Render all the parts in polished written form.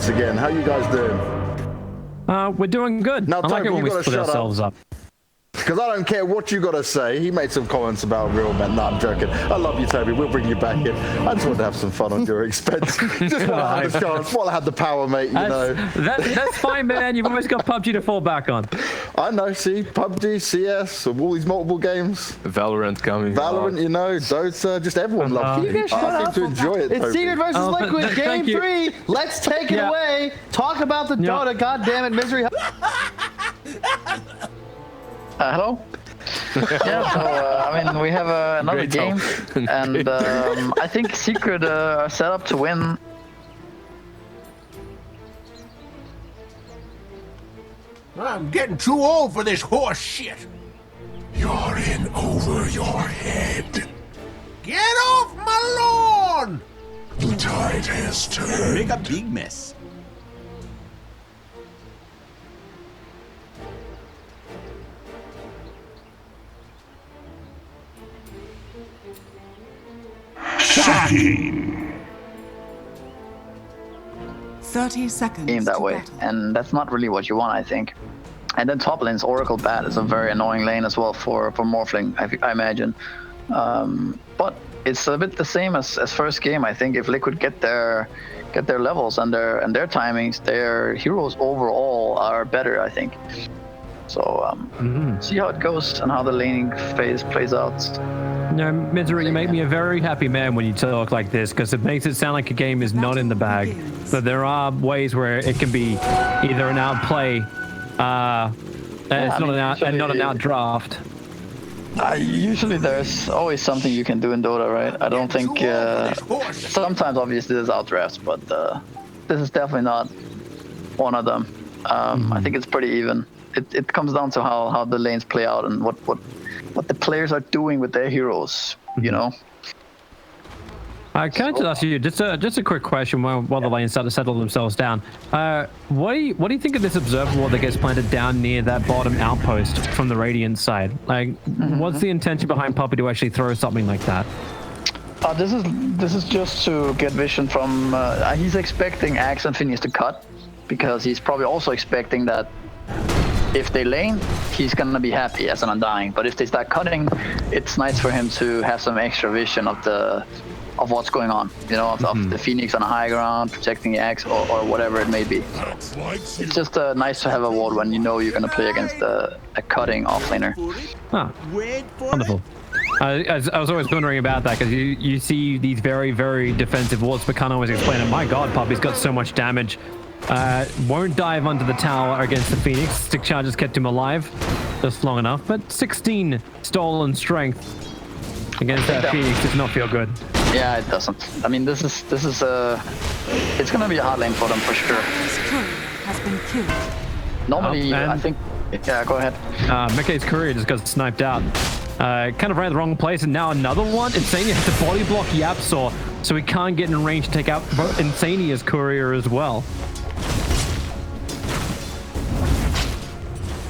once again. How you guys doing? We're doing good. Now, I like Toby, it when you we gotta split shut ourselves up. Because I don't care what you got to say. He made some comments about real men. No, I'm joking. I love you, Toby. We'll bring you back in. I just wanted to have some fun on your expense. Just while I had the chance, while I had the power, mate, you know. That's fine, man. You've always got PUBG to fall back on. I know, see, PUBG, CS, all these multiple games. Valorant coming. Valorant, you know, Dota, just everyone loves it. You guys seem to enjoy it, It's Toby. Secret versus Liquid, game 3. Let's take it away. Talk about the Dota, goddammit, misery. Hello? Yeah, so, I mean, we have another game, and I think Secret are set up to win. I'm getting too old for this horse shit. You're in over your head. Get off my lawn! The tide has turned. Make a big mess. Shocking. 30 seconds. Game that way, and that's not really what you want, I think. And then top lane's Oracle Bat is a very annoying lane as well for Morphling, I imagine. But it's a bit the same as first game. I think if Liquid get their levels and their timings, their heroes overall are better, I think. So see how it goes and how the laning phase plays out. No, Misery, you make me a very happy man when you talk like this, because it makes it sound like a game is not in the bag. But there are ways where it can be either an outplay, it's not an outdraft. Usually there's always something you can do in Dota, right? I don't think... sometimes obviously there's outdrafts, but this is definitely not one of them. I think it's pretty even. It comes down to how the lanes play out and what the players are doing with their heroes, you know? Can I just ask you just a quick question while the lanes start to settle themselves down? What do you think of this observer ward that gets planted down near that bottom outpost from the Radiant side? Like, what's the intention behind Puppy to actually throw something like that? This is just to get vision from. He's expecting Axe and Phineas to cut, because he's probably also expecting that if they lane, he's gonna be happy as an Undying. But if they start cutting, it's nice for him to have some extra vision of what's going on, you know, of the Phoenix on a high ground, protecting the Axe, or whatever it may be. It's just nice to have a ward when you know you're going to play against a cutting offlaner. Ah, wonderful. I was always wondering about that, because you see these very, very defensive wards, but can't always explain it. My god, Puppy's got so much damage. Won't dive onto the tower against the Phoenix. Stick charges kept him alive just long enough, but 16 stolen strength against that Phoenix does not feel good. Yeah, it doesn't. I mean, this is it's gonna be a hard lane for them for sure. Has been killed. Normally, I think. Yeah, go ahead. Mickey's courier just got sniped out. Kind of ran the wrong place, and now another one. Insania has to body block Yapsaw, so he can't get in range to take out Insania's courier as well.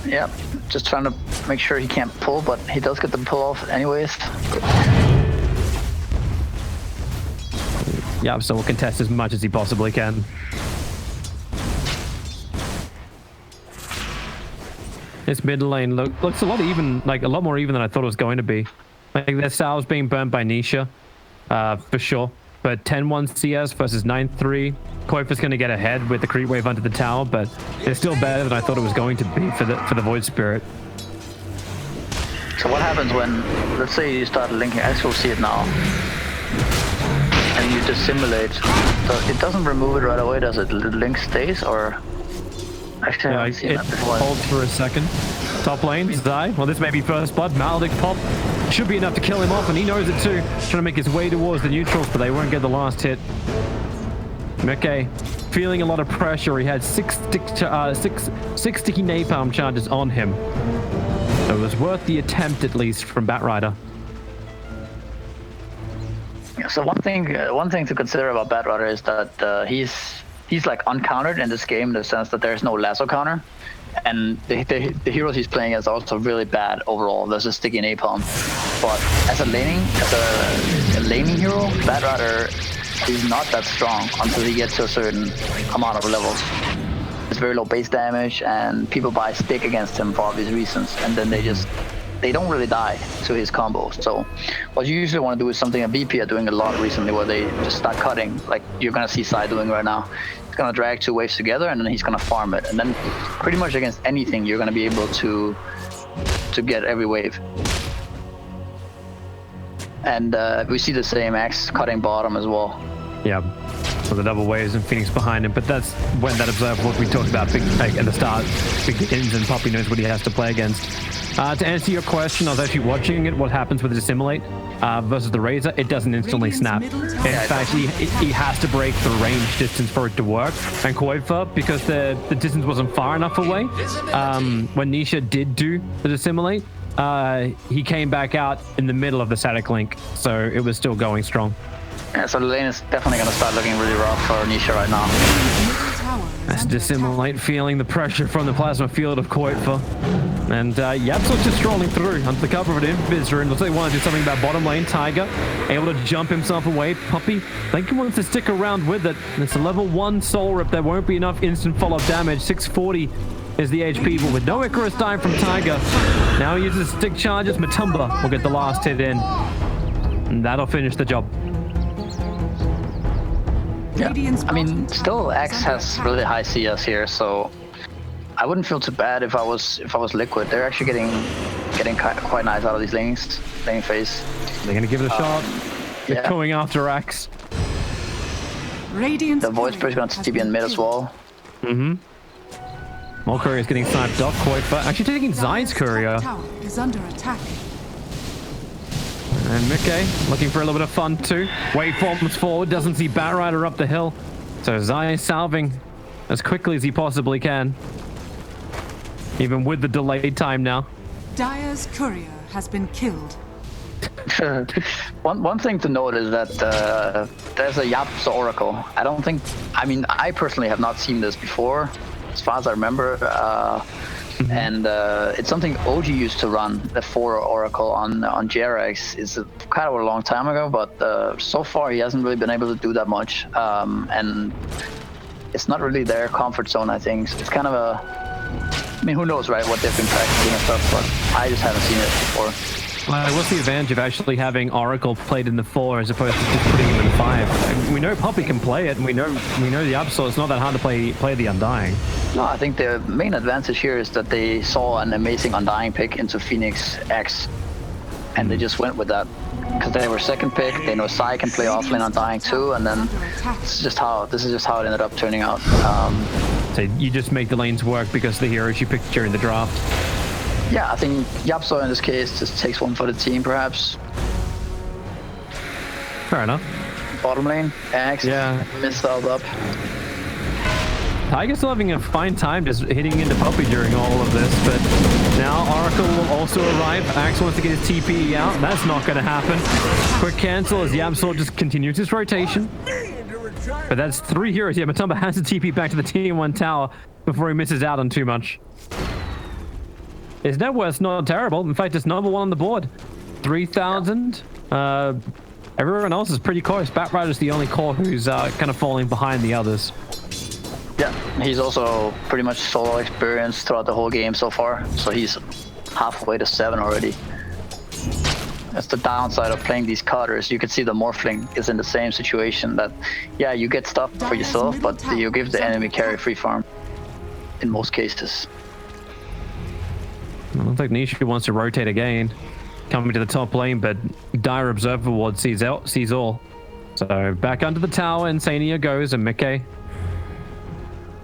Yep, just trying to make sure he can't pull, but he does get the pull off anyways. Yeah, so we'll contest as much as he possibly can. This mid lane looks a lot even, like a lot more even than I thought it was going to be. Like their Sal's being burnt by Nisha, for sure. But 10-1 CS versus 9-3. Koifa's going to get ahead with the creep wave under the tower, but it's still better than I thought it was going to be for the Void Spirit. So what happens when, let's say you start linking, as we'll see it now, and you just simulate, so it doesn't remove it right away, does it? The link stays, or? Actually, I haven't seen that before. Holds for a second. Top lane, Zai. Well, this may be first blood. Maledict's pop should be enough to kill him off, and he knows it too. Trying to make his way towards the neutrals, but they won't get the last hit. Mekay feeling a lot of pressure. He had six sticky napalm charges on him. So it was worth the attempt, at least, from Batrider. Yeah, so one thing to consider about Batrider is that he's like uncountered in this game in the sense that there's no lasso counter, and the heroes he's playing is also really bad overall. There's a sticky napalm, but as a laning hero, Batrider he's not that strong until he gets to a certain amount of levels. It's very low base damage, and people buy stick against him for obvious reasons, and then they don't really die to his combos. So what you usually want to do is something that BP are doing a lot recently, where they just start cutting, like you're gonna see Sai doing right now. He's gonna drag 2 waves together, and then he's gonna farm it, and then pretty much against anything you're gonna be able to get every wave. And we see the same Axe cutting bottom as well. Yeah. So the double waves and Phoenix behind him, but that's when that observer what we talked about at the start begins, and Poppy knows what he has to play against. To answer your question, I was actually watching it. What happens with the Dissimulate versus the Razor? It doesn't instantly snap. In fact, he has to break the range distance for it to work. And Koifa, because the distance wasn't far enough away, when Nisha did do the Dissimulate, he came back out in the middle of the static link, so it was still going strong. Yeah, so the lane is definitely going to start looking really rough for Nisha right now. That's Dissimulate feeling the pressure from the plasma field of Koifa. And Yapso's just strolling through under the cover of an Invis rune. Looks like he wants to do something about bottom lane. Tiger able to jump himself away. Puppy, I think he wants to stick around with it. And it's a level 1 soul rip. There won't be enough instant follow-up damage. 640 is the HP, but with no Icarus dying from Tiger, now he uses stick charges. Matumba will get the last hit in. And that'll finish the job. Yeah. I mean, still Axe has really high CS here, so I wouldn't feel too bad if I was Liquid. They're actually getting quite nice out of these lane phase. They're gonna give it a shot. They're going after Axe. The Voice Bridge going to TP in mid as well. More courier is getting sniped off. Koifa actually taking Zai's courier. Is under attack. And Mickey looking for a little bit of fun too. Waveforms forward, doesn't see Batrider up the hill. So Zai is salving as quickly as he possibly can. Even with the delayed time now. Dire's courier has been killed. One thing to note is that there's a Yapsa Oracle. I personally have not seen this before, as far as I remember. And it's something OG used to run, the 4 Oracle on JRX. It's kind of a long time ago, but so far he hasn't really been able to do that much. And it's not really their comfort zone, I think. So it's kind of I mean, who knows, right, what they've been practicing and stuff, but I just haven't seen it before. What's the advantage of actually having Oracle played in the 4 as opposed to just putting him in 5? We know Poppy can play it, and we know the Absol. It's not that hard to play the Undying. No, I think the main advantage here is that they saw an amazing Undying pick into Phoenix X, and they just went with that because they were second pick. They know Sai can play offlane Undying too, and then this is just how it ended up turning out. So you just make the lanes work because of the heroes you picked during the draft. Yeah, I think Yapso in this case just takes one for the team, perhaps. Fair enough. Bottom lane, Axe, missed up. Tiger's still having a fine time just hitting into Puppy during all of this, but now Oracle will also arrive. Axe wants to get his TP out. That's not going to happen. Quick cancel as Yamsor just continues his rotation. But that's 3 heroes. Yeah, Matumba has to TP back to the T1 tower before he misses out on too much. His net worth's not terrible. In fact, it's number 1 on the board. 3,000. Everyone else is pretty close. Batrider's the only core who's kind of falling behind the others. Yeah, he's also pretty much solo experience throughout the whole game so far. So he's halfway to 7 already. That's the downside of playing these cutters. You can see the Morphling is in the same situation that, yeah, you get stuff for yourself, but you give the enemy carry free farm in most cases. I don't think Nisha wants to rotate again, coming to the top lane, but Dire Observer Ward sees all. So back under the tower, Insania goes, and Mickey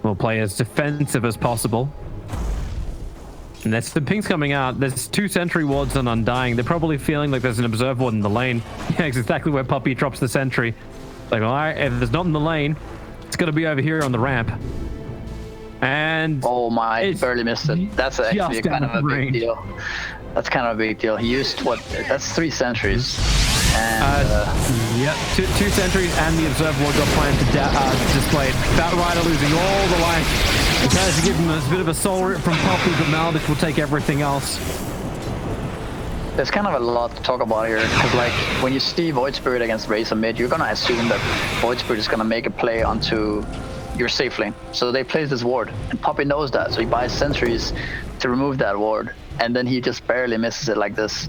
will play as defensive as possible. And that's the ping's coming out. There's 2 sentry wards on Undying. They're probably feeling like there's an Observer Ward in the lane. Yeah, it's exactly where Puppy drops the sentry. Like, all right, if it's not in the lane, it's going to be over here on the ramp. And oh my, barely missed it. That's actually kind of a big deal. That's kind of a big deal. He used that's 3 sentries. And yep, two sentries and the Observe Ward got planned to display. Batrider losing all the life. He tries to give him a bit of a soul rip from Poppy, but Maldek will take everything else. there's kind of a lot to talk about here, because like when you see Void Spirit against Razor mid, you're gonna assume that Void Spirit is gonna make a play onto your safe lane. So they place this ward, and Puppy knows that, so he buys sentries to remove that ward, and then he just barely misses it like this.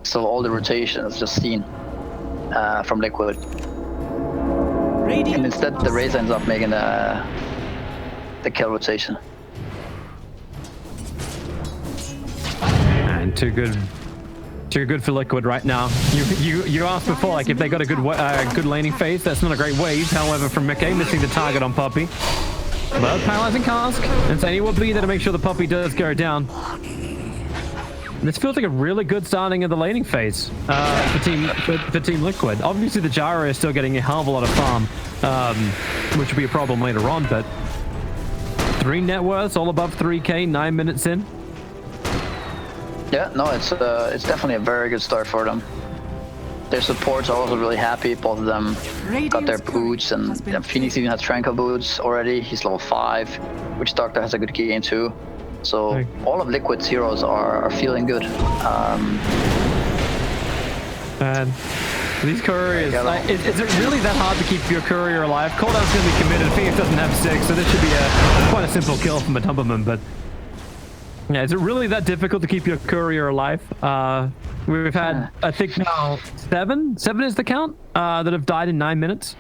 So all the rotation is just seen from Liquid. And instead the Razor ends up making the kill rotation. And too good for Liquid right now. You asked before, like, if they got a good laning phase. That's not a great wave. However, from McKay missing the target on Puppy, but paralyzing cask, and Sani will be there to make sure the Puppy does go down. This feels like a really good starting of the laning phase for Team Liquid. Obviously, the Gyro is still getting a hell of a lot of farm, which will be a problem later on. But 3 net worths, all above 3k, 9 minutes in. Yeah, no, it's definitely a very good start for them. Their supports are also really happy. Both of them got their boots, and Phoenix even has Tranquil boots already. He's level 5, which Doctor has a good game too. So all of Liquid's heroes are feeling good. And these couriers, is it really that hard to keep your courier alive? Cooldown's going to be committed. Phoenix doesn't have 6, so this should be quite a simple kill from a Tumberman. But yeah, is it really that difficult to keep your courier alive? We've had, I think now 7 is the count that have died in 9 minutes.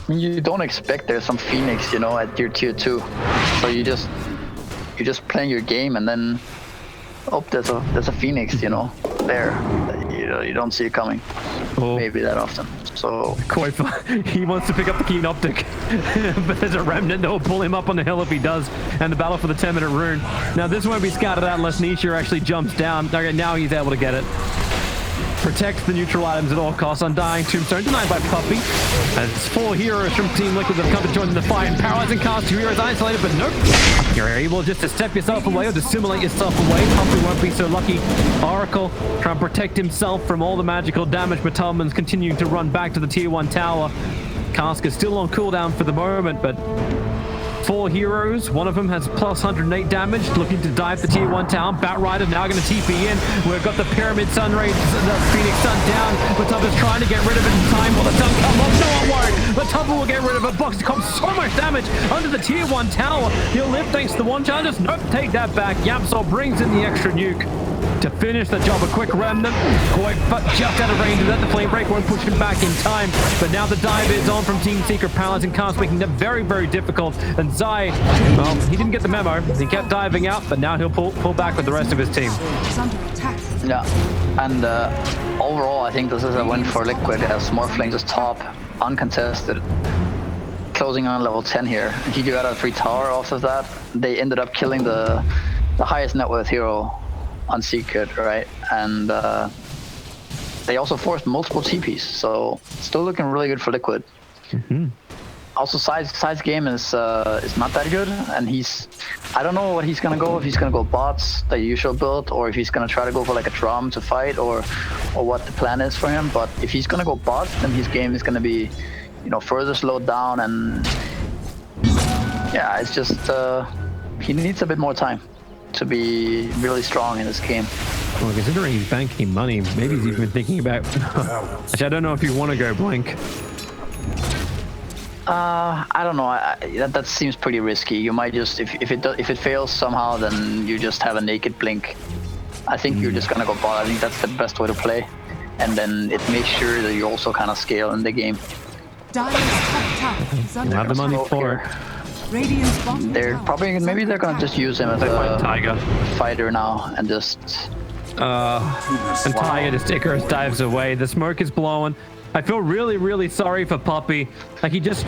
You don't expect there's some Phoenix, at your tier 2. So you're just playing your game, and then there's a Phoenix, there. You don't see it coming. Maybe that often. So quite fun. He wants to pick up the Keen Optic, but there's a remnant that will pull him up on the hill if he does. And the battle for the 10-minute rune. Now this won't be scouted out unless Nisha actually jumps down. Okay, now he's able to get it. Protects the neutral items at all costs. Undying Tombstone denied by Puppy. As 4 heroes from Team Liquid have come to join the fight. And Paralyzing Cast, 2 heroes isolated, but nope. You're able just to step yourself away or dissimulate yourself away. Puppy won't be so lucky. Oracle trying to protect himself from all the magical damage. But Tubman's continuing to run back to the tier 1 tower. Cask is still on cooldown for the moment, but 4 heroes. One of them has plus 108 damage, looking to dive the tier 1 town. Batrider now going to TP in. We've got the Pyramid Sunray, the Phoenix Sun down. But Tubba's trying to get rid of it in time. Will the sun come up? No, it won't. But Tubba will get rid of it. Box comes so much damage under the tier 1 tower. He'll live thanks to the 1 charges. Nope, take that back. Yamsol brings in the extra nuke to finish the job. A quick remnant, but just out of range of that. The flame break won't push him back in time. But now the dive is on from Team Secret. Paralyzing Cast making that very, very difficult. And Zai, well, he didn't get the memo. He kept diving out, but now he'll pull back with the rest of his team. Yeah, and overall, I think this is a win for Liquid as Morphling is top, uncontested. Closing on level 10 here. He got a free tower off of that. They ended up killing the highest net worth hero on Secret, right? And they also forced multiple TPs, so still looking really good for Liquid. Also, Side's game is not that good, and I don't know what he's gonna go. If he's gonna go bots, the usual build, or if he's gonna try to go for like a drum to fight, or what the plan is for him. But if he's gonna go bots, then his game is gonna be, further slowed down, and yeah, it's just he needs a bit more time to be really strong in this game. Well, considering he's banking money, maybe he's even thinking about. Actually, I don't know if you want to go Blink. I don't know. That seems pretty risky. You might just if it fails somehow, then you just have a naked Blink. I think you're just gonna go bot. I think that's the best way to play, and then it makes sure that you also kind of scale in the game. You have the money for it. They're probably maybe they're gonna just use him as a Tiger fighter now and just. And Tiger just Icarus dives away. The smoke is blowing. I feel really, really sorry for Puppy. Like there's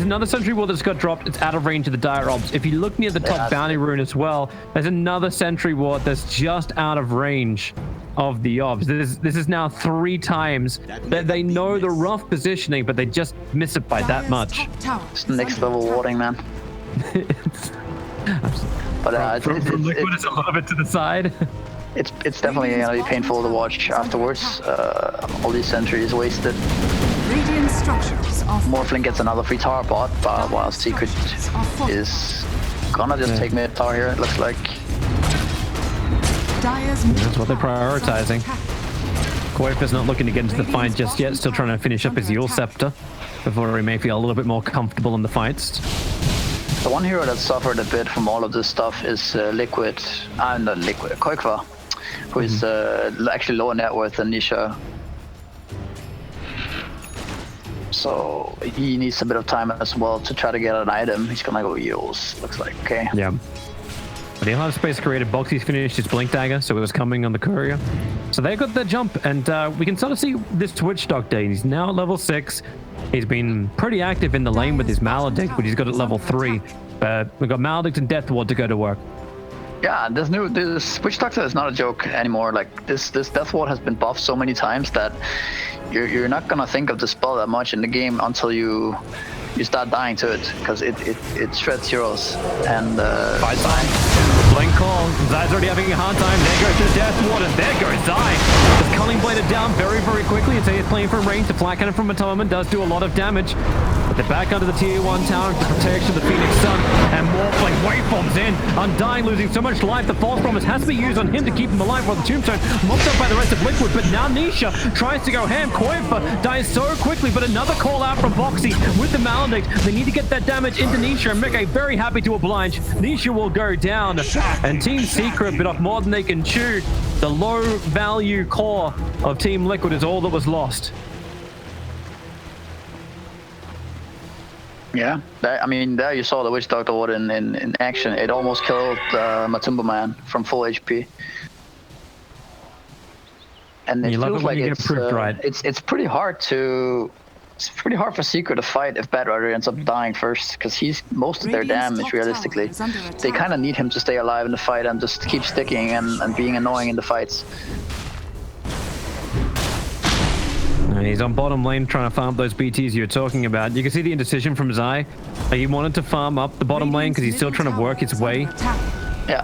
another sentry ward that's got dropped. It's out of range of the dire obs. If you look near the top bounty rune as well, there's another sentry ward that's just out of range of the obs. This is now 3 times that they know the rough positioning, but they just miss it by that much. It's next level warding, man. But from Liquid is a little bit to the side. It's definitely gonna be painful to watch afterwards. All these sentries wasted. Morphling gets another free tower bot, while Secret is gonna just take mid tower here. It looks like. Dire's That's what they're prioritizing. Koifa's not looking to get into the fight just yet, still trying to finish up his Yule Scepter before he may feel a little bit more comfortable in the fights. The one hero that suffered a bit from all of this stuff is Liquid, not Liquid, Koifa, who is actually lower net worth than Nisha. So he needs a bit of time as well to try to get an item. He's gonna go Yules, looks like, okay. Yeah. But he'll have space created. Boxy's finished his Blink Dagger, so it was coming on the Courier. So they got their jump, and we can sort of see this Twitch Doctor. He's now at level 6. He's been pretty active in the lane with his Maledict, but he's got at level 3. We've got Maledict and Death Ward to go to work. Yeah, this Witch Doctor is not a joke anymore. Like this Death Ward has been buffed so many times that you're not gonna think of the spell that much in the game until you start dying to it, because it shreds heroes. And Fight time. Blink call. Zai's already having a hard time. There goes the Death Ward, and there goes Zai. Just Culling Bladed down very, very quickly, and so he's playing from range. The Flat Cannon from Atonement does do a lot of damage. But they're back under the tier 1 tower for protection of the Phoenix Sun, and Morphling waveforms in. Undying, losing so much life. The False Promise has to be used on him to keep him alive, while the Tombstone mopped up by the rest of Liquid. But now Nisha tries to go ham. Koifa dies so quickly, but another call out from Boxy with the Maledict. They need to get that damage into Nisha, and Meke very happy to oblige. Nisha will go down, and Team Secret bit off more than they can chew. The low value core of Team Liquid is all that was lost. yeah, there you saw the Witch Doctor Ward in action. It almost killed Matumba Man from full HP. And it feels like it's pretty hard to. It's pretty hard for Secret to fight if Bad Rider ends up dying first, because he's most of their damage realistically. They kind of need him to stay alive in the fight and just keep sticking and being annoying in the fights. And he's on bottom lane trying to farm those BTs you're talking about. You can see the indecision from Zai. He wanted to farm up the bottom lane because he's still trying to work his way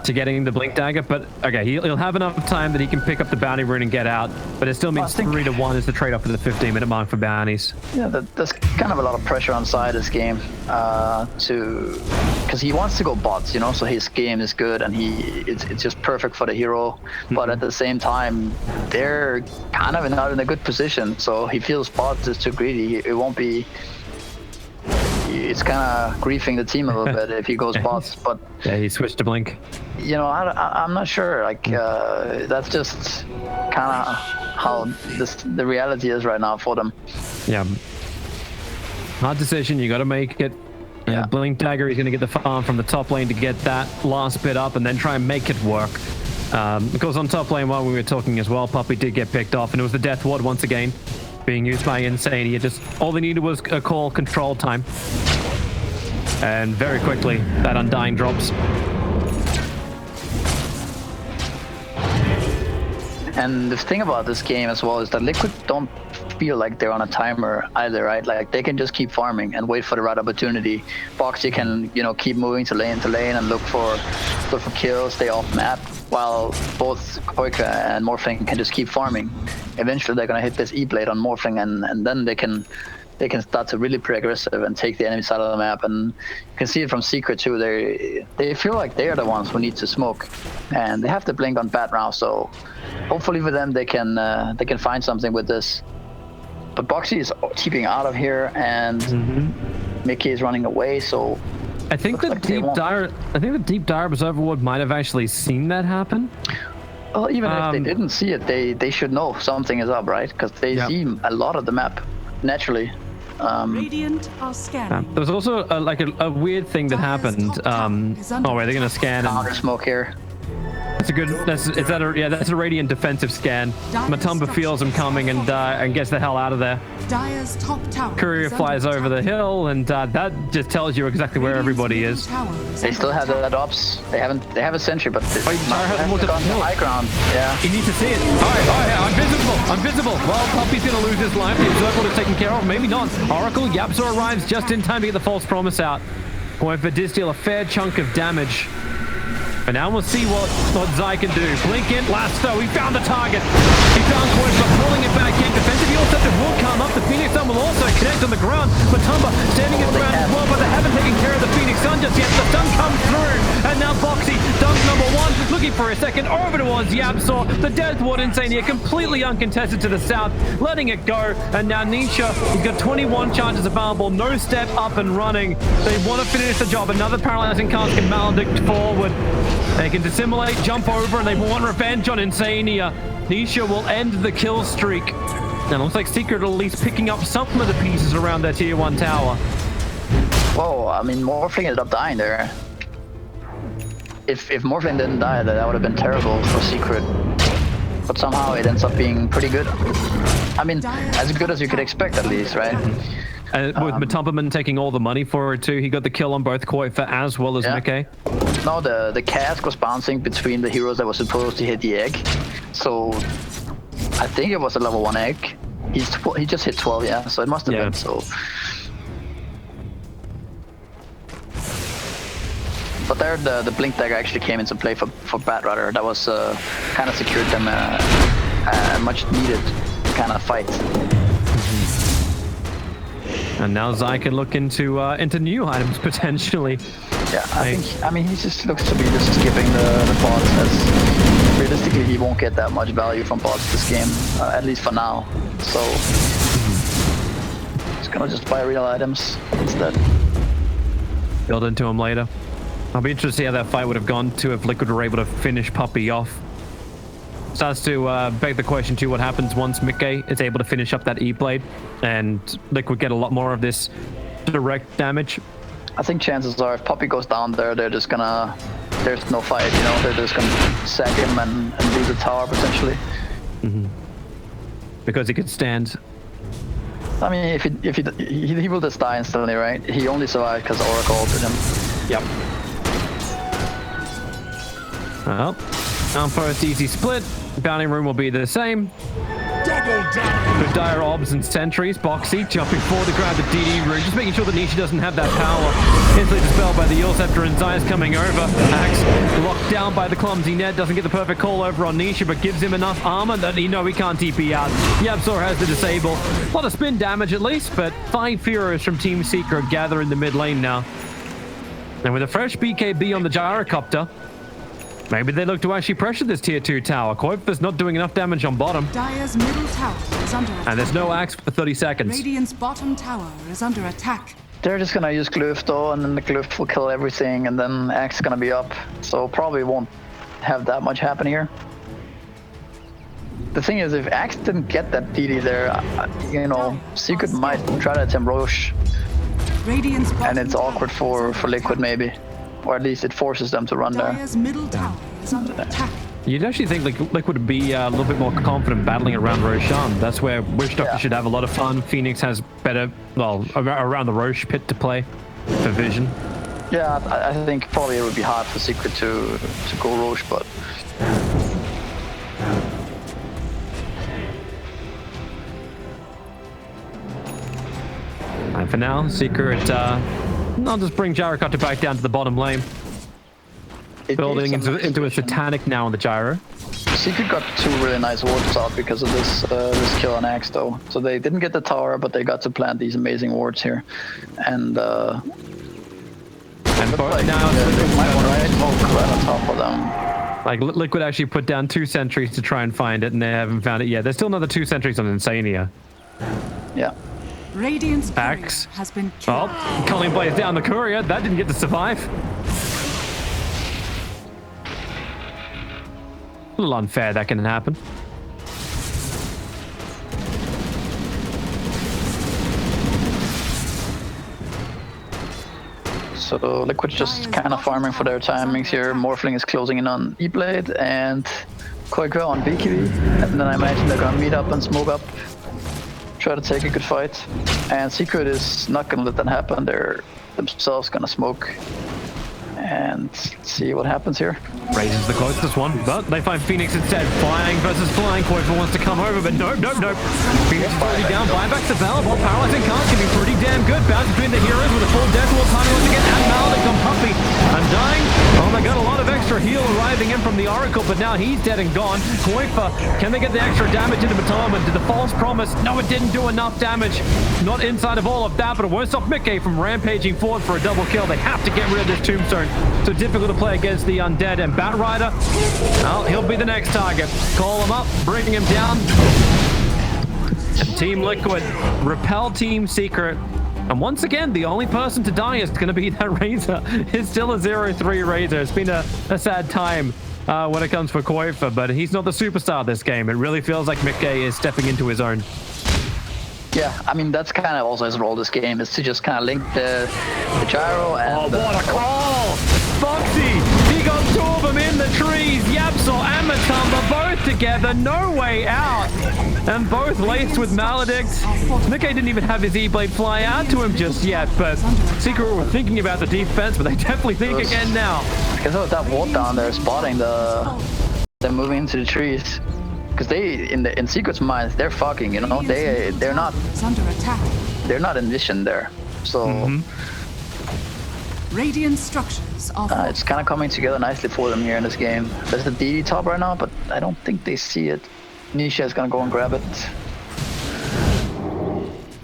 to getting the Blink Dagger, but okay, he'll have enough time that he can pick up the bounty rune and get out, but it still means 3 to 1 is the trade-off for the 15-minute mark for bounties. Yeah, there's kind of a lot of pressure on Zai this game, because he wants to go bots, you know, so his game is good and it's just perfect for the hero, but at the same time, they're kind of not in a good position, so he feels bots is too greedy. It won't be... It's kind of griefing the team a little bit if he goes bots, but yeah, he switched to Blink. You know, I'm not sure. Like that's just kind of how the reality is right now for them. Yeah, hard decision. You got to make it. Yeah. Blink Dagger. He's going to get the farm from the top lane to get that last bit up, and then try and make it work. Because on top lane, while we were talking as well, Puppy did get picked off, and it was the Death Ward once again being used by Insane. He just all they needed was a call control time, and very quickly that Undying drops. And the thing about this game as well is that Liquid don't feel like they're on a timer either, right? Like they can just keep farming and wait for the right opportunity. Boxy can, you know, keep moving to lane and look for kills, stay off map, while both Koika and Morphling can just keep farming. Eventually they're gonna hit this E-blade on Morphling, and then they can start to really play aggressive and take the enemy side of the map. And you can see it from Secret too. They feel like they are the ones who need to smoke, and they have to blink on Bat now. So hopefully for them they can find something with this. But Boxy is keeping out of here, and Mickey is running away. So I think the Deep Dire Observer Ward might have actually seen that happen. Well, even if they didn't see it, they should know something is up, right? Because they see a lot of the map naturally. Radiant are scanning. There was also a weird thing that happened. Oh wait, they're gonna scan. Counter smoke here. That's a good. That's a Radiant defensive scan. Matumba feels him coming and gets the hell out of there. Dire's top tower. Courier flies over the hill, and that just tells you exactly where everybody is. They still have that ops. They have a sentry, but they haven't moved gone to high ground. Yeah. You need to see it. I'm visible. Well, Puppy's gonna lose his life. The Observer is taken care of. Maybe not. Oracle Yapsa arrives just in time to get the false promise out. However, did deal a fair chunk of damage. And now we'll see what Zai can do. Blink in, Lasto, he found the target. He found Pushka, pulling it back in. Defensive Yule Scepter will come up. The Phoenix Sun will also connect on the ground. Matumba standing in front as well, but they haven't taken care of the Phoenix Sun just yet. The stun comes through, and now Boxy, dunk number 1. Look Lucky for a second, over towards Yabsaw. The Death Ward Insania completely uncontested to the south, letting it go. And now Nisha, he's got 21 charges available, no step up and running. They want to finish the job. Another paralyzing cast can maledict forward. They can dissimulate, jump over, and they want revenge on Insania. Nisha will end the kill streak. And it looks like Secret at least picking up some of the pieces around their tier 1 tower. Whoa, I mean, Morphling ended up dying there. If Morphling didn't die, that would have been terrible for Secret. But somehow it ends up being pretty good. I mean, as good as you could expect at least, right? And with Matumperman taking all the money for it too, he got the kill on both Koifa as well as Mickey. No, the cask was bouncing between the heroes that was supposed to hit the egg. So I think it was a level 1 egg. He just hit 12, yeah, so it must have been so. But there, the Blink Dagger actually came into play for Batrunner. That was kind of secured them a much needed kind of fight. And now Zai can look into new items potentially. Yeah, I mean, he just looks to be just skipping the bots, as realistically he won't get that much value from bots this game, at least for now. So he's gonna just buy real items instead. Build into him later. I'll be interested to see how that fight would have gone to if Liquid were able to finish Puppy off. Starts to beg the question too, what happens once Mickey is able to finish up that E-Blade and Liquid get a lot more of this direct damage. I think chances are if Puppy goes down there, they're just gonna, there's no fight, you know, they're just gonna sack him and lose the tower potentially. Because he could stand. I mean, if he will just die instantly, right? He only survived because Oracle ulted him. Yep. Well, down first easy split. Bounty room will be the same. With dire obs and sentries, Boxy jumping forward to grab the DD room, just making sure that Nisha doesn't have that power. Instantly dispelled by the Yule Scepter, and Zai's coming over. Axe locked down by the clumsy Ned, doesn't get the perfect call over on Nisha, but gives him enough armor that he can't TP out. Yabsaw has the disable. A lot of spin damage at least, but 5 Furos from Team Secret gather in the mid lane now. And with a fresh BKB on the gyrocopter, maybe they look to actually pressure this tier 2 tower. Koifa's not doing enough damage on bottom. Dire's middle tower is under attack. And there's no axe for 30 seconds. Radiant's bottom tower is under attack. They're just gonna use Glyph though, and then the Glyph will kill everything, and then Axe is gonna be up. So probably won't have that much happen here. The thing is, if Axe didn't get that DD there, you know, Secret might try to attempt Roche. Radiant's And it's awkward for Liquid maybe. Or at least it forces them to run there. Dire's middle tower is under attack. You'd actually think like Liquid would be a little bit more confident battling around Roshan. That's where Witch Doctor should have a lot of fun. Phoenix has better, well, around the Roche pit to play for vision. Yeah, I think probably it would be hard for Secret to go Roche, but... And for now, Secret, I'll just bring Gyrocopter back down to the bottom lane. Building into a Satanic now on the Gyro. Secret got 2 really nice wards out because of this kill on Axe though. So they didn't get the tower, but they got to plant these amazing wards here. And for like, now, they might want to smoke right on top of them. Like Liquid actually put down 2 sentries to try and find it, and they haven't found it yet. There's still another 2 sentries on Insania. Yeah. Radiant's Axe has been killed. Oh, Culling Blaze down the courier. That didn't get to survive. A little unfair that can happen. So Liquid's just kind of farming for their timings here. Morphling is closing in on E-Blade and Koikra on BKB. And then I imagine they're gonna meet up and smoke up. Try to take a good fight. And Secret is not gonna let that happen. They're themselves gonna smoke. And see what happens here. Raises the closest one, but they find Phoenix instead. Flying versus flying. Koifa wants to come over, but nope. Phoenix is already down. Buybacks available. Paralyzing Khan can be pretty damn good. Bounce between the heroes with a full death wall. Tiny once again. And Maledict on Puppy. Undying. Oh my god, a lot of extra heal arriving in from the Oracle, but now he's dead and gone. Koifa, can they get the extra damage into Matoma? Did the false promise? No, it didn't do enough damage. Not inside of all of that, but it won't stop Mickey from rampaging forward for a double kill. They have to get rid of this tombstone. So difficult to play against the undead. And Batrider, well, he'll be the next target. Call him up, bring him down. Team Liquid repel Team Secret. And once again, the only person to die is going to be that Razor. It's still a 0-3 Razor. It's been a sad time when it comes for Koifa, but he's not the superstar of this game. It really feels like Mickey is stepping into his own. Yeah, I mean, that's kind of also his role this game, is to just kind of link the gyro and... Oh, what a call! Foxy! He got two of them in the trees! Yapsol and Matamba both together, no way out! And both laced with Maledicts. Mickey didn't even have his E-Blade fly out to him just yet, but Secret were thinking about the defense, but they definitely think again now. Because of that wall down there spotting they're moving into the trees. Because they, in Secret's minds, they're fucking, you know, they're not in vision there. So Radiant structures are it's kind of coming together nicely for them here in this game. There's the DD top right now, but I don't think they see it. Nisha is gonna go and grab it.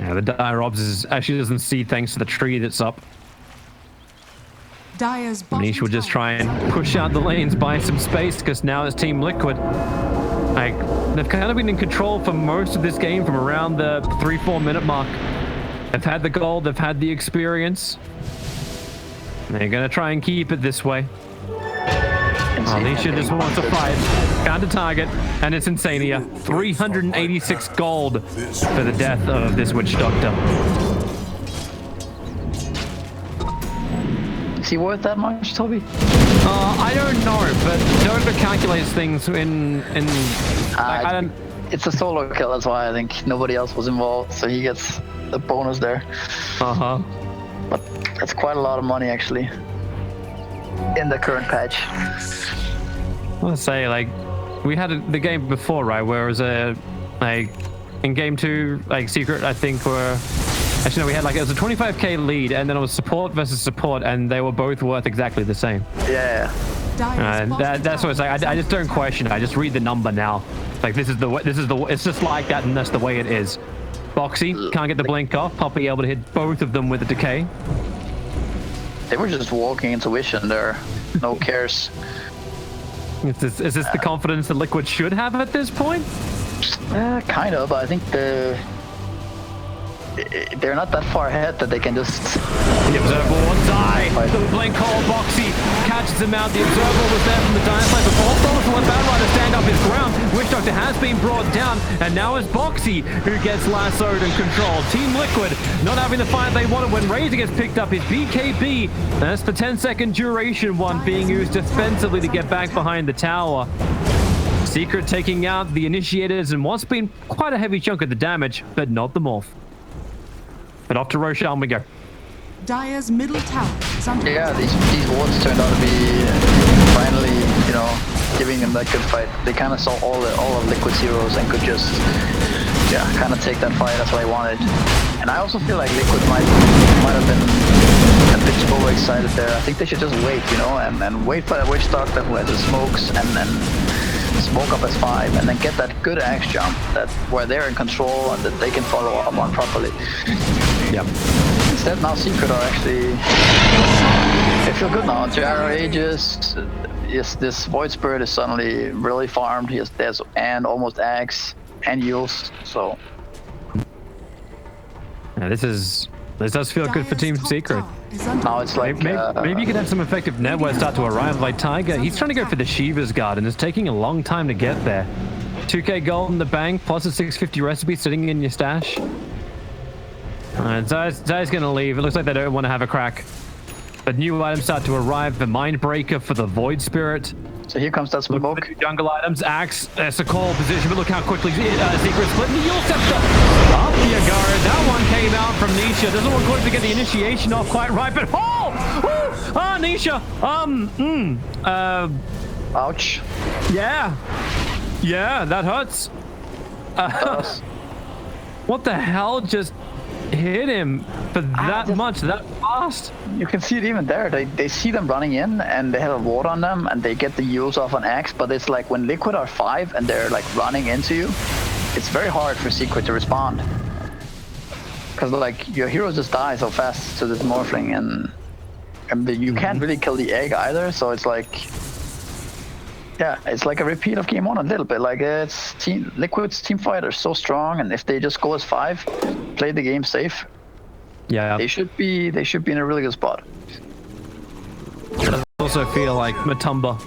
Yeah, the Dire Ops actually doesn't see thanks to the tree that's up. Nisha will just try and push out the lanes, buy some space, because now it's Team Liquid. Like, they've kind of been in control for most of this game from around the 3-4 minute mark. They've had the gold, they've had the experience. They're going to try and keep it this way. Nisha just wants to fight. Found a target, and it's Insania. 386 gold for the death of this Witch Doctor. Is he worth that much, Toby? I don't know, but Dota calculates things in I don't... It's a solo kill, that's why I think nobody else was involved, so he gets the bonus there. But that's quite a lot of money, actually, in the current patch. I want to say, like, we had the game before, right, where it was like, in game 2, like, Secret, I think, were... Actually, no, we had, like, it was a 25k lead, and then it was support versus support, and they were both worth exactly the same. Yeah. That's what it's like. I just don't question it. I just read the number now. Like, this is the it's just like that, and that's the way it is. Boxy can't get the blink off. Poppy able to hit both of them with the decay. They were just walking into vision there. No cares. Is this the confidence that Liquid should have at this point? Kind of, but I think they're not that far ahead that they can just... The Observer will die! The blink call, Boxy catches him out. The Observer was there from the Dire Slayer before. To let Batrider stand up his ground. Witch Doctor has been brought down, and now it's Boxy who gets lassoed and controlled. Team Liquid not having the fight they wanted when Razor gets picked up. His BKB, that's the 10-second duration one being used defensively to get back behind the tower. Secret taking out the Initiators and what's been quite a heavy chunk of the damage, but not the Morph. But off to Roshan we go. Dire's middle tower is under Yeah, these wards turned out to be finally, you know, giving them that good fight. They kind of saw all of Liquid's heroes and could just, yeah, kind of take that fight. That's what they wanted. And I also feel like Liquid might have been a bit overexcited there. I think they should just wait, you know, and wait for that Witch Doctor who has the smokes, and then smoke up as 5, and then get that good axe jump where they're in control and that they can follow up on properly. Yep. Instead, now Secret are actually... They feel good now. Gyro Aegis, yes, this Void Spirit is suddenly really farmed. He has Des and almost Axe and Yules, so... Yeah, this does feel good for Team Secret. Now it's like... Maybe you could have some effective network start to arrive, like Tiger. He's trying to go for the Shiva's Guard, and it's taking a long time to get there. 2k gold in the bank, plus a 650 recipe sitting in your stash. Alright, Zai's gonna leave. It looks like they don't want to have a crack. But new items start to arrive. The Mindbreaker for the Void Spirit. So here comes that smoke. Look at the jungle items. Axe, it's a call position, but look how quickly Secret split. And the Yule Scepter. Up you go. That one came out from Nisha. Doesn't want Quid to get the initiation off quite right, but Nisha. Ouch. Yeah, that hurts. What the hell just hit him? for that much, that fast. You can see it even there. They see them running in and they have a ward on them and they get the use off an axe, but it's like when Liquid are 5 and they're like running into you, it's very hard for Secret to respond. Because like your hero just die so fast to this Morphling and you can't really kill the egg either, so it's like, yeah, it's like a repeat of game 1 a little bit. Like Liquid's team fight are so strong, and if they just go as 5, play the game safe, yeah, they should be in a really good spot. I also feel like Matumba,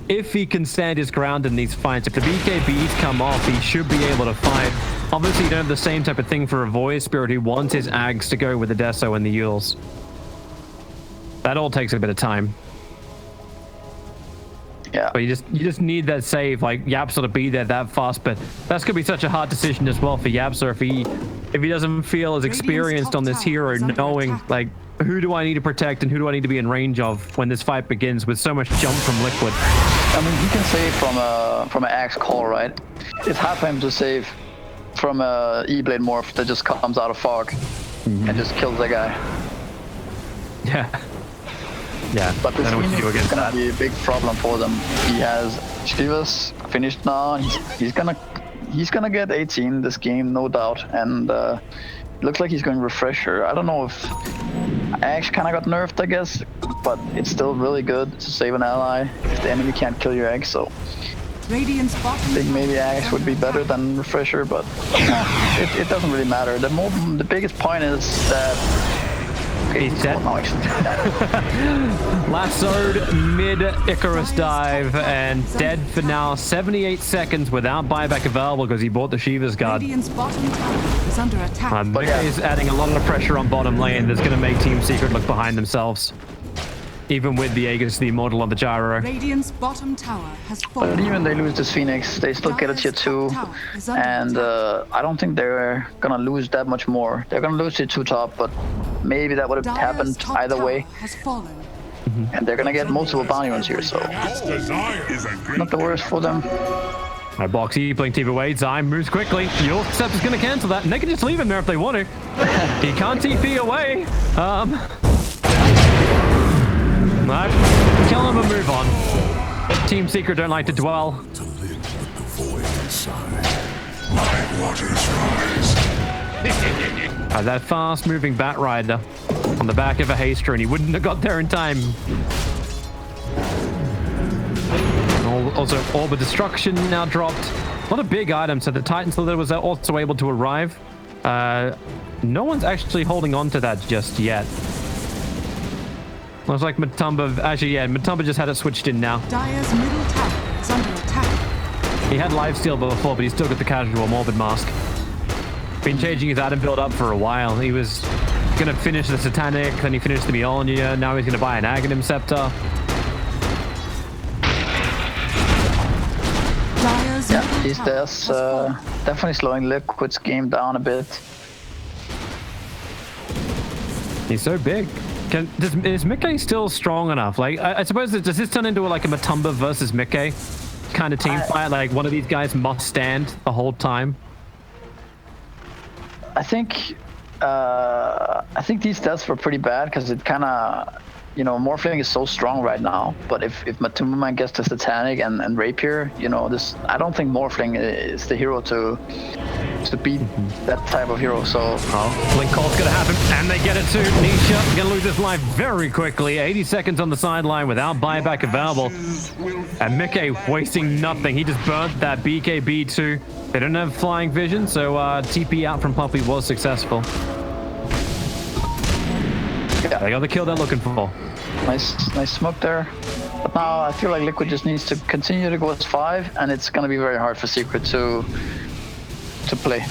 if he can stand his ground in these fights, if the BKBs come off, he should be able to fight. Obviously, you don't have the same type of thing for a Void Spirit who wants his Ags to go with the Deso and the Yules. That all takes a bit of time. Yeah. But you just need that save, like Yapsa to be there that fast, but that's gonna be such a hard decision as well for Yapsa if he doesn't feel as experienced on this hero, knowing like who do I need to protect and who do I need to be in range of when this fight begins with so much jump from Liquid. I mean, he can save from an axe call, right? It's hard for him to save from a E-Blade morph that just comes out of fog and just kills the guy. Yeah. Yeah, but this I know what to do against gonna that. be a big problem for them. He has Shivas finished now. He's gonna get 18 this game, no doubt. And it looks like he's going Refresher. I don't know if Axe kind of got nerfed, I guess, but it's still really good to save an ally if the enemy can't kill your egg. So I think maybe Axe would be better than Refresher, but it doesn't really matter. The biggest point is that. He's dead. Lassoed mid Icarus dive and dead for now. 78 seconds without buyback available because he bought the Shiva's guard. Radiant's bottom tower is under attack. He's adding a lot of pressure on bottom lane that's going to make Team Secret look behind themselves. Even with the Aegis, the Immortal on the gyro. Radiant's bottom tower has fallen. But even they lose this Phoenix, they still get a tier 2. And I don't think they're gonna lose that much more. They're gonna lose tier 2 top, but maybe that would have happened either way. And they're gonna get multiple bounty runs here, so not the worst for them. Alright, Boxy playing TV away. Zyme moves quickly. Your step is gonna cancel that, and they can just leave him there if they want to. He can't TP away. Kill him and move on. Team Secret don't like to dwell. To live with the void inside. My waters rise. That fast moving Bat Rider on the back of a Haster, and he wouldn't have got there in time. Also, Orb of Destruction now dropped. A lot of big items, so the Titan Slither was also able to arrive. No one's actually holding on to that just yet. Looks like Matumba, actually, yeah, Matumba just had it switched in now. Dire's middle tower is under attack. He had lifesteal before, but he's still got the casual Morbid Mask. Been changing his item build up for a while. He was gonna finish the Satanic, then he finished the Mjolnir, now he's gonna buy an Aghanim Scepter. Yeah, he's just definitely slowing Liquid's game down a bit. He's so big. Is Mickey still strong enough? Like, I suppose, does this turn into like a Matumba versus Mickey kind of team fight? Like, one of these guys must stand the whole time? I think these deaths were pretty bad because it kind of, you know, Morphling is so strong right now. But if Matumba gets the Satanic and Rapier, you know, I don't think Morphling is the hero to beat that type of hero. So Blink Call's gonna happen, and they get it too. Nisha gonna lose his life very quickly. 80 seconds on the sideline without buyback available, and Mickey wasting nothing. He just burnt that BKB too. They don't have flying vision, so TP out from Puppy was successful. Yeah. They got the kill they're looking for. Nice smoke there. But now I feel like Liquid just needs to continue to go as 5, and it's gonna be very hard for Secret to play.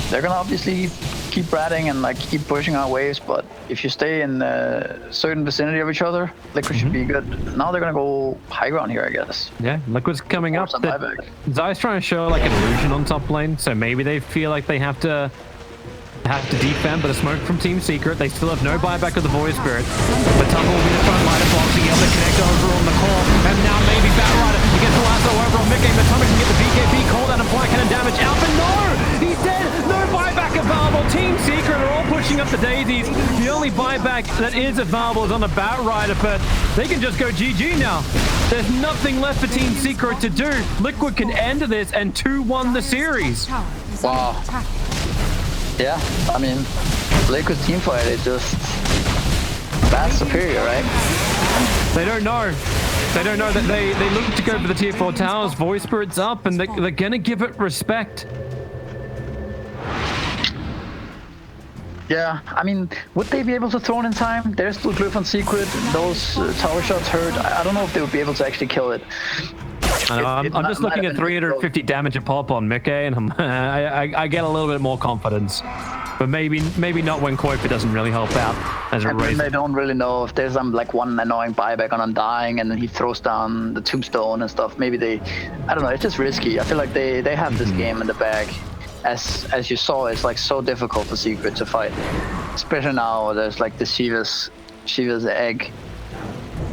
They're gonna obviously keep ratting and like keep pushing our waves, but if you stay in a certain vicinity of each other, Liquid should be good. Now they're gonna go high ground here, I guess. Yeah, Liquid's coming up. Zai's trying to show like an illusion on top lane, so maybe they feel like they have to defend, but a smoke from Team Secret. They still have no buyback of the Void Spirit. But Tumble will be the front line of boxing, able to connect over on the core. And now maybe Bat Rider. He gets the lasso over on Mickey. Matumba can get the BKB called out and flank and damage out. But no! He's dead! No buyback available. Team Secret are all pushing up the daisy GG's. The only buyback that is available is on the Bat Rider, but they can just go GG now. There's nothing left for Team Secret to do. Liquid can end this and 2-1 the series. Wow. Yeah, I mean, Liquid's team fight is just that superior, right? They don't know. They don't know that they look to go for the tier 4 towers. Voice Spirit's up, and they're gonna give it respect. Yeah, I mean, would they be able to throw it in time? There's still Glyph on Secret. Those tower shots hurt. I don't know if they would be able to actually kill it. I'm just looking at 350 damage a pop on Mickey, and I get a little bit more confidence. But maybe not when Koifa doesn't really help out as a And race. then they don't really know if there's like one annoying buyback on Undying and then he throws down the tombstone and stuff. Maybe I don't know, it's just risky. I feel like they have this game in the bag. As you saw, it's like so difficult for Secret to fight. Especially now there's like the Shiva's egg.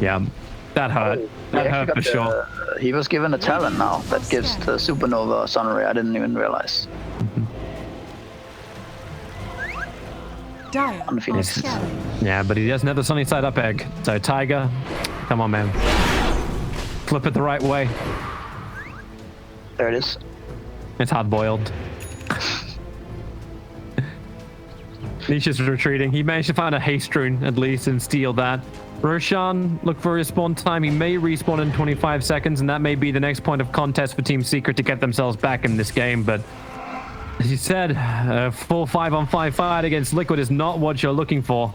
Yeah, that hurt. That hurt for sure. He was given a talent now that gives the Supernova Sunray. I didn't even realize. Dire are scanning. Yeah, but he doesn't have the sunny side up egg. So Tiger, come on, man. Flip it the right way. There it is. It's hard boiled. Nisha's retreating. He managed to find a haste rune at least and steal that. Roshan, look for respawn time. He may respawn in 25 seconds, and that may be the next point of contest for Team Secret to get themselves back in this game. But as you said, a full 5-on-5 fight against Liquid is not what you're looking for.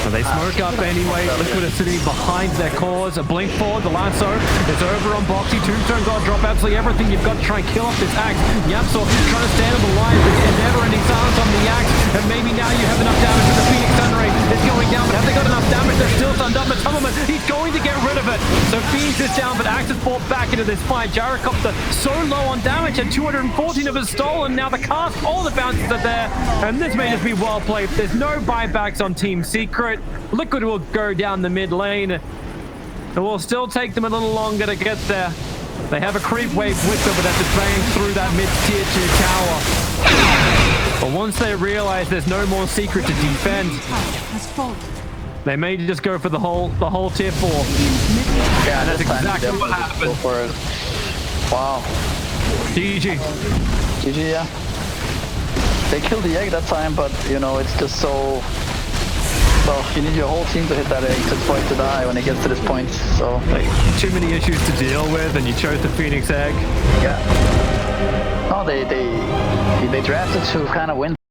So they smoke up anyway. Liquid is sitting behind their cores. A blink forward, the lasso is over on Boxy. Tombstone got to drop absolutely everything. You've got to try and kill off this axe. Yapsor trying to stand on the line. There's never-ending silence on the axe. And maybe now you have enough damage with the Phoenix Sunray. It's going down, but have they got enough damage? They're still stunned up. But Tumbleman, he's going to get rid of it. So Phoenix is down, but Axe has fought back into this fight. Gyrocopter so low on damage, and 214 of it stolen. Now the cast, all the bounces are there. And this may just be well played. There's no buybacks on Team Secret. Liquid will go down the mid lane. It will still take them a little longer to get there. They have a creep wave with them, but they have to bang through that mid-tier 2 tower. But once they realize there's no more Secret to defend, they may just go for the whole tier 4. Yeah, that's exactly what happened. Go for it. Wow. GG. GG, yeah. They killed the egg that time, but you know, it's just so... Well, you need your whole team to hit that egg for it to die when it gets to this point, so... Like, too many issues to deal with, and you chose the Phoenix egg. Yeah. No, they drafted to kind of win